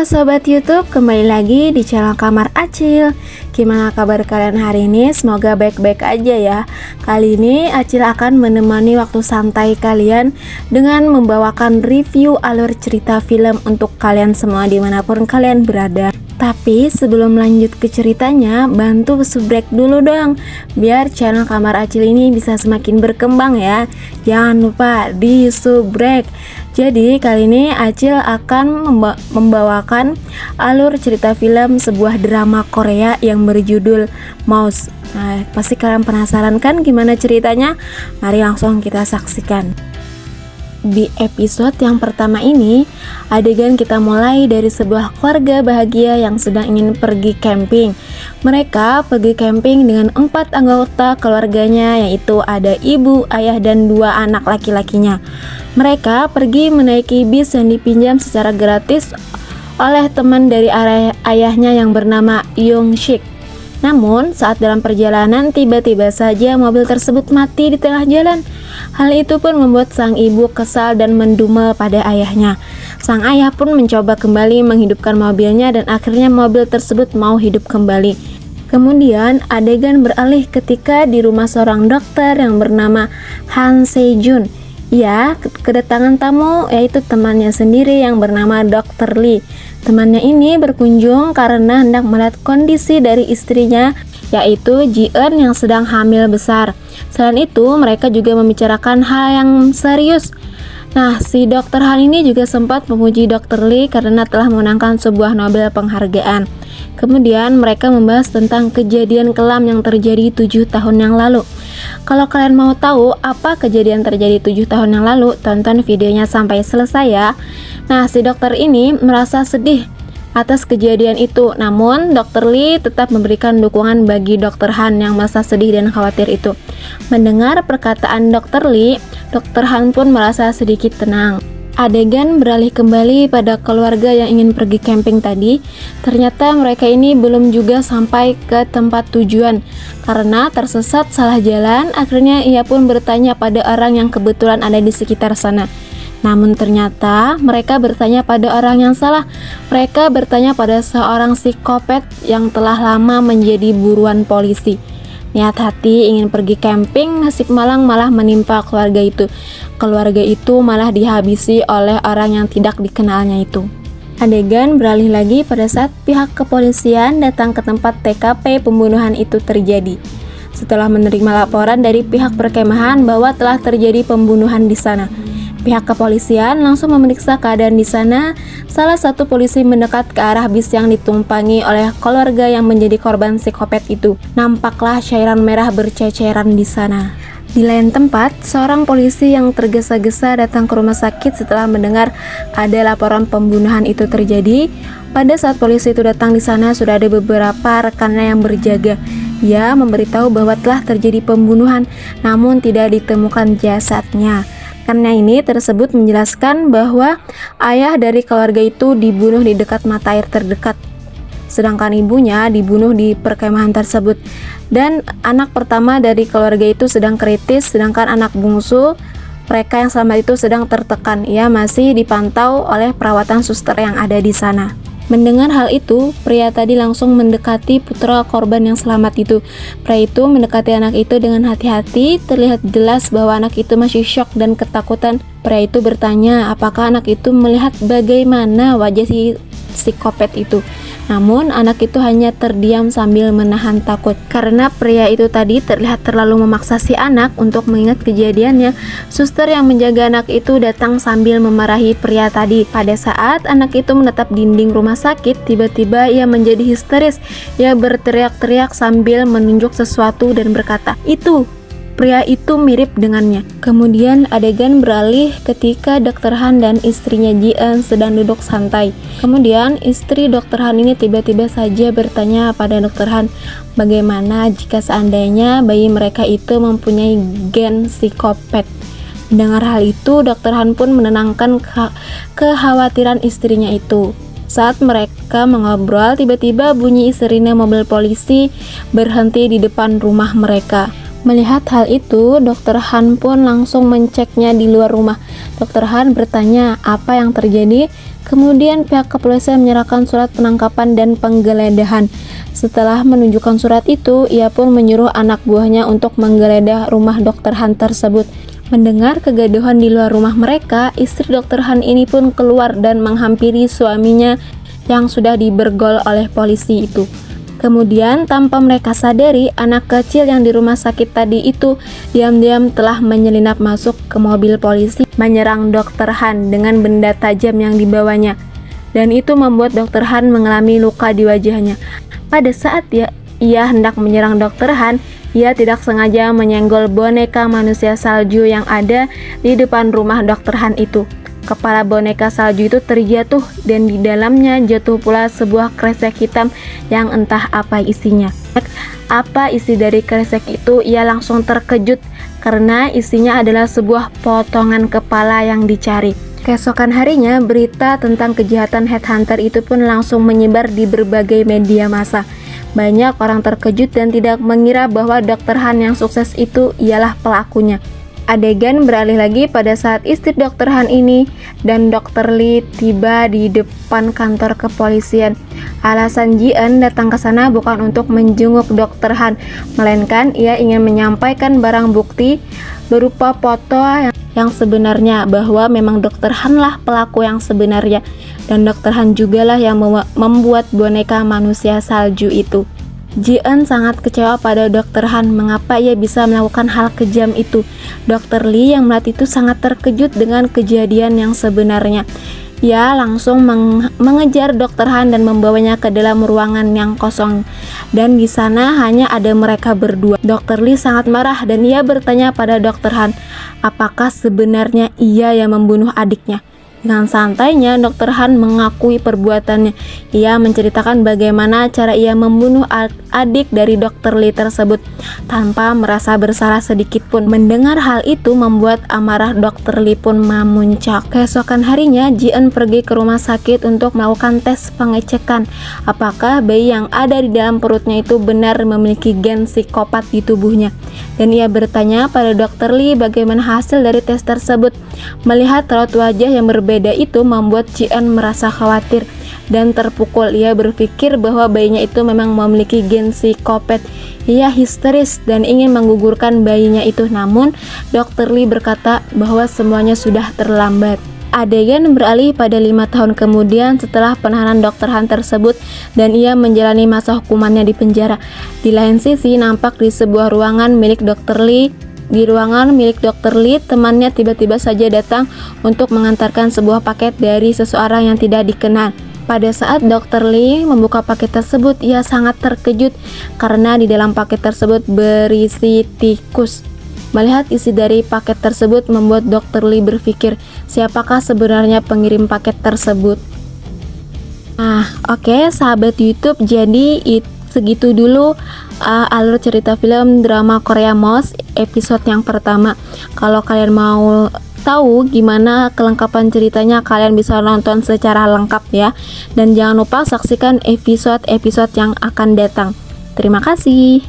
Halo Sobat YouTube, kembali lagi di channel Kamar Acil. Gimana kabar kalian hari ini? Semoga baik-baik aja ya. Kali ini Acil akan menemani waktu santai kalian dengan membawakan review alur cerita film untuk kalian semua dimanapun kalian berada. Tapi sebelum lanjut ke ceritanya, bantu subrek dulu dong, biar channel Kamar Acil ini bisa semakin berkembang ya. Jangan lupa di subrek. Jadi kali ini Acil akan membawakan alur cerita film sebuah drama Korea yang berjudul Mouse. Nah, pasti kalian penasaran kan gimana ceritanya? Mari langsung kita saksikan. Di episode yang pertama ini, adegan kita mulai dari sebuah keluarga bahagia yang sedang ingin pergi camping. Mereka pergi camping dengan 4 anggota keluarganya, yaitu ada ibu, ayah, dan 2 anak laki-lakinya. Mereka pergi menaiki bis yang dipinjam secara gratis oleh teman dari ayahnya yang bernama Young Sik. Namun, saat dalam perjalanan, tiba-tiba saja mobil tersebut mati di tengah jalan. Hal itu pun membuat sang ibu kesal dan mendumel pada ayahnya. Sang ayah pun mencoba kembali menghidupkan mobilnya dan akhirnya mobil tersebut mau hidup kembali. Kemudian, adegan beralih ketika di rumah seorang dokter yang bernama Han Se-jun. Ia kedatangan tamu, yaitu temannya sendiri yang bernama Dr. Lee. Temannya ini berkunjung karena hendak melihat kondisi dari istrinya, yaitu Ji-eun yang sedang hamil besar. Selain itu, mereka juga membicarakan hal yang serius. Nah, si Dr. Han ini juga sempat memuji Dr. Lee karena telah memenangkan sebuah Nobel penghargaan. Kemudian mereka membahas tentang kejadian kelam yang terjadi 7 tahun yang lalu. Kalau kalian mau tahu apa kejadian terjadi 7 tahun yang lalu, tonton videonya sampai selesai ya. Nah, si dokter ini merasa sedih atas kejadian itu, namun Dr. Lee tetap memberikan dukungan bagi Dr. Han yang merasa sedih dan khawatir itu. Mendengar perkataan Dr. Lee, Dr. Han pun merasa sedikit tenang. Adegan beralih kembali pada keluarga yang ingin pergi camping tadi. Ternyata mereka ini belum juga sampai ke tempat tujuan. Karena tersesat salah jalan, akhirnya ia pun bertanya pada orang yang kebetulan ada di sekitar sana. Namun ternyata mereka bertanya pada orang yang salah. Mereka bertanya pada seorang psikopat yang telah lama menjadi buruan polisi. Niat hati ingin pergi camping, nasib malang malah menimpa keluarga itu. Keluarga itu malah dihabisi oleh orang yang tidak dikenalnya itu. Adegan beralih lagi pada saat pihak kepolisian datang ke tempat TKP pembunuhan itu terjadi. Setelah menerima laporan dari pihak perkemahan bahwa telah terjadi pembunuhan di sana, pihak kepolisian langsung memeriksa keadaan di sana. Salah satu polisi mendekat ke arah bis yang ditumpangi oleh keluarga yang menjadi korban psikopat itu. Nampaklah cairan merah berceceran di sana. Di lain tempat, seorang polisi yang tergesa-gesa datang ke rumah sakit setelah mendengar ada laporan pembunuhan itu terjadi. Pada saat polisi itu datang di sana, sudah ada beberapa rekannya yang berjaga. Ia memberitahu bahwa telah terjadi pembunuhan, namun tidak ditemukan jasadnya. Karena ini tersebut menjelaskan bahwa ayah dari keluarga itu dibunuh di dekat mata air terdekat, sedangkan ibunya dibunuh di perkemahan tersebut. Dan anak pertama dari keluarga itu sedang kritis, sedangkan anak bungsu mereka yang selamat itu sedang tertekan. Ia masih dipantau oleh perawatan suster yang ada di sana. Mendengar hal itu, pria tadi langsung mendekati putra korban yang selamat itu. Pria itu mendekati anak itu dengan hati-hati. Terlihat jelas bahwa anak itu masih syok dan ketakutan. Pria itu bertanya apakah anak itu melihat bagaimana wajah si psikopat itu. Namun anak itu hanya terdiam sambil menahan takut. Karena pria itu tadi terlihat terlalu memaksa si anak untuk mengingat kejadiannya, suster yang menjaga anak itu datang sambil memarahi pria tadi. Pada saat anak itu menatap dinding rumah sakit, tiba-tiba ia menjadi histeris. Ia berteriak-teriak sambil menunjuk sesuatu dan berkata, "Itu! Pria itu mirip dengannya." Kemudian adegan beralih ketika Dr. Han dan istrinya Ji-eun sedang duduk santai. Kemudian istri Dr. Han ini tiba-tiba saja bertanya pada Dr. Han, bagaimana jika seandainya bayi mereka itu mempunyai gen psikopat. Mendengar hal itu, Dr. Han pun menenangkan kekhawatiran istrinya itu. Saat mereka mengobrol, tiba-tiba bunyi sirine mobil polisi berhenti di depan rumah mereka. Melihat hal itu, Dokter Han pun langsung menceknya di luar rumah. Dokter Han bertanya apa yang terjadi. Kemudian pihak kepolisian menyerahkan surat penangkapan dan penggeledahan. Setelah menunjukkan surat itu, ia pun menyuruh anak buahnya untuk menggeledah rumah Dokter Han tersebut. Mendengar kegaduhan di luar rumah mereka, istri Dokter Han ini pun keluar dan menghampiri suaminya yang sudah dibergol oleh polisi itu. Kemudian tanpa mereka sadari, anak kecil yang di rumah sakit tadi itu diam-diam telah menyelinap masuk ke mobil polisi, menyerang Dokter Han dengan benda tajam yang dibawanya. Dan itu membuat Dokter Han mengalami luka di wajahnya. Pada saat ia hendak menyerang Dokter Han, ia tidak sengaja menyenggol boneka manusia salju yang ada di depan rumah Dokter Han itu. Kepala boneka salju itu terjatuh dan di dalamnya jatuh pula sebuah kresek hitam yang entah apa isinya. Apa isi dari kresek itu? Ia langsung terkejut karena isinya adalah sebuah potongan kepala yang dicari. Keesokan harinya, berita tentang kejahatan headhunter itu pun langsung menyebar di berbagai media massa. Banyak orang terkejut dan tidak mengira bahwa Dokter Han yang sukses itu ialah pelakunya. Adegan beralih lagi pada saat istri Dokter Han ini dan Dokter Lee tiba di depan kantor kepolisian. Alasan Ji-eun datang ke sana bukan untuk menjenguk Dokter Han, melainkan ia ingin menyampaikan barang bukti berupa foto yang sebenarnya bahwa memang Dokter Han lah pelaku yang sebenarnya, dan Dokter Han jugalah yang membuat boneka manusia salju itu. Ji-eun sangat kecewa pada Dokter Han, mengapa ia bisa melakukan hal kejam itu. Dokter Lee yang melihat itu sangat terkejut dengan kejadian yang sebenarnya. Ia langsung mengejar Dokter Han dan membawanya ke dalam ruangan yang kosong. Dan di sana hanya ada mereka berdua. Dokter Lee sangat marah dan ia bertanya pada Dokter Han, apakah sebenarnya ia yang membunuh adiknya. Dengan santainya, Dokter Han mengakui perbuatannya. Ia menceritakan bagaimana cara ia membunuh adik dari Dokter Lee tersebut tanpa merasa bersalah sedikit pun. Mendengar hal itu membuat amarah Dokter Lee pun memuncak. Keesokan harinya, Ji-eun pergi ke rumah sakit untuk melakukan tes pengecekan apakah bayi yang ada di dalam perutnya itu benar memiliki gen psikopat di tubuhnya. Dan ia bertanya pada Dokter Lee bagaimana hasil dari tes tersebut. Melihat raut wajah yang berbeda itu membuat Ji-eun merasa khawatir dan terpukul. Ia berpikir bahwa bayinya itu memang memiliki gen psikopat. Ia histeris dan ingin menggugurkan bayinya itu, namun Dokter Lee berkata bahwa semuanya sudah terlambat. Adegan beralih pada 5 tahun kemudian setelah penahanan Dokter Han tersebut dan ia menjalani masa hukumannya di penjara. Di lain sisi, nampak di sebuah ruangan milik Dokter Lee. Di ruangan milik Dokter Lee, temannya tiba-tiba saja datang untuk mengantarkan sebuah paket dari seseorang yang tidak dikenal. Pada saat Dokter Lee membuka paket tersebut, ia sangat terkejut karena di dalam paket tersebut berisi tikus. Melihat isi dari paket tersebut membuat Dokter Lee berpikir, siapakah sebenarnya pengirim paket tersebut? Nah, oke, sahabat YouTube, jadi segitu dulu alur cerita film drama Korea MOS episode yang pertama. Kalau kalian mau tahu gimana kelengkapan ceritanya, kalian bisa nonton secara lengkap ya. Dan jangan lupa saksikan episode-episode yang akan datang. Terima kasih.